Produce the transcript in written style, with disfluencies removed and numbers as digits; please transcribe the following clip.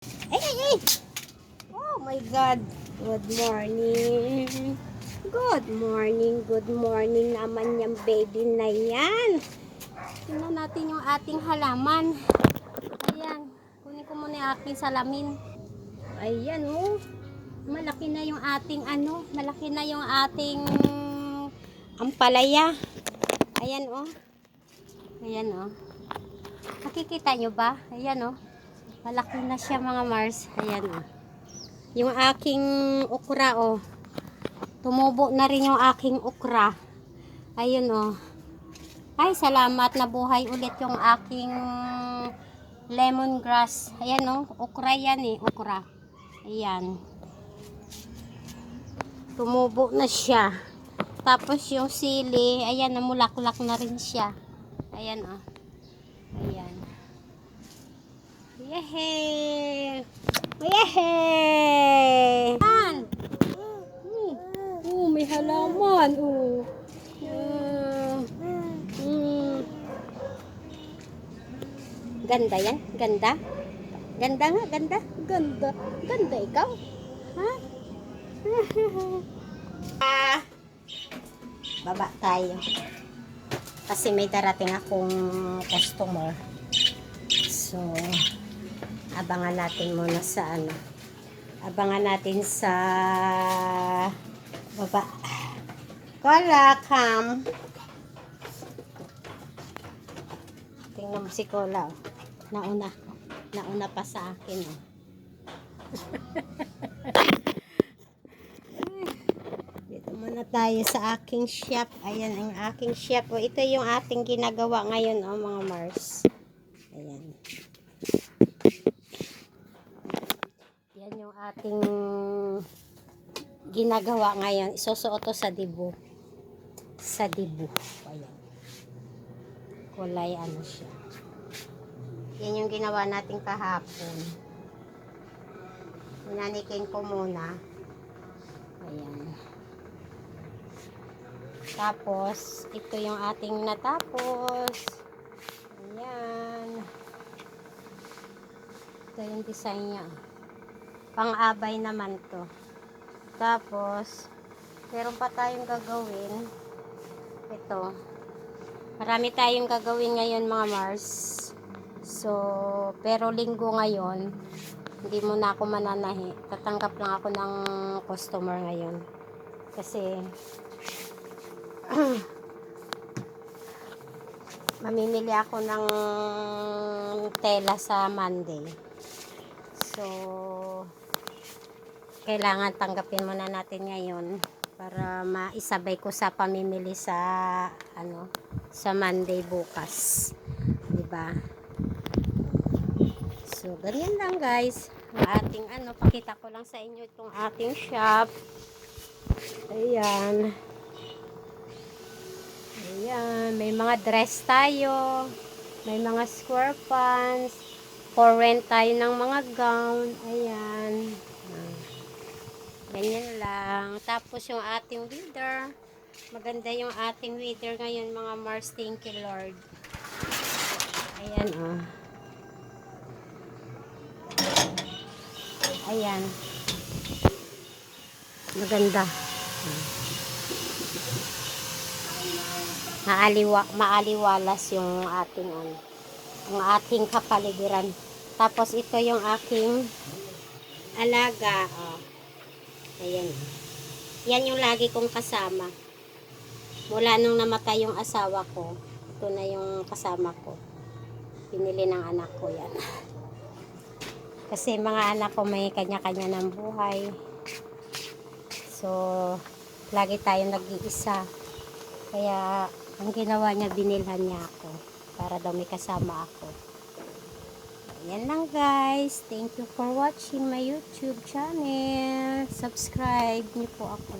Ay, ay, ay! Oh my God! Good morning! Good morning naman yung baby na yan. Tingnan natin yung ating halaman. Ayan, kunin ko muna yung aking salamin. Ayan, oh. Malaki na yung ating malaki na yung ating ampalaya. Ayan, oh. Ayan, oh. Nakikita nyo ba? Ayan, oh. Malaki na siya, mga Mars. Ayan, oh. Yung aking okra, oh. Tumubo na rin yung aking okra. Ayun, oh. Ay, salamat, nabuhay ulit yung aking lemongrass. Ayan, oh. Okra yan, eh. Okra. Ayan. Tumubo na siya. Tapos yung sili, ayan, namulaklak na rin siya. Ayan, oh. Ayan. Yehey! Yehey! Ayan! May halaman. Ganda yan? Ganda? Ganda nga, ganda. Ganda. Ganda ikaw. Ha? Baba tayo. Kasi may darating akong customer. So, abangan natin muna sa abangan natin sa baba. Kola, come. Tingnan mo si Kola. Oh. Nauna pa sa akin. Oh. Dito muna tayo sa aking shop. Ayan ang aking shop. Oh, ito yung ating ginagawa ngayon, oh, mga Mars. Ayan. Yan yung ating ginagawa ngayon. Isusuot to sa dibu. Sa dibu. Ayan. Kulay siya. Yan yung ginawa natin kahapon. Inanikin ko muna. Ayan. Tapos, ito yung ating natapos. Ayan. Ito yung design niya. Pang-abay naman to. Tapos, meron pa tayong gagawin. Ito. Marami tayong gagawin ngayon, mga Mars. So, pero linggo ngayon, hindi muna ako mananahi. Tatanggap lang ako ng customer ngayon. Kasi, mamimili ako ng tela sa Monday. So, kailangan tanggapin muna natin ngayon para maisabay ko sa pamimili sa sa Monday bukas. 'Di ba? So, ganyan lang, guys. Ang ating pakita ko lang sa inyo itong ating shop. Ayan. Ayan, may mga dress tayo. May mga square pants. For rent tayo ng mga gown. Ayan. Ganyan lang. Tapos yung ating weather. Maganda yung ating weather ngayon, mga Mars. Thank you, Lord. Ayan, oh. Ayan. Maganda. Maaliwalas yung ating ang ating kapaligiran. Tapos ito yung aking alaga. Oh. Ayan. Yan yung lagi kong kasama. Mula nung namatay yung asawa ko, ito na yung kasama ko. Pinili ng anak ko yan. Kasi mga anak ko may kanya-kanya ng buhay. So, lagi tayong nag-iisa. Kaya, ang ginawa niya, binilhan niya ako. Para daw may kasama ako. Ayan lang, guys. Thank you for watching my YouTube channel. Subscribe niyo po ako.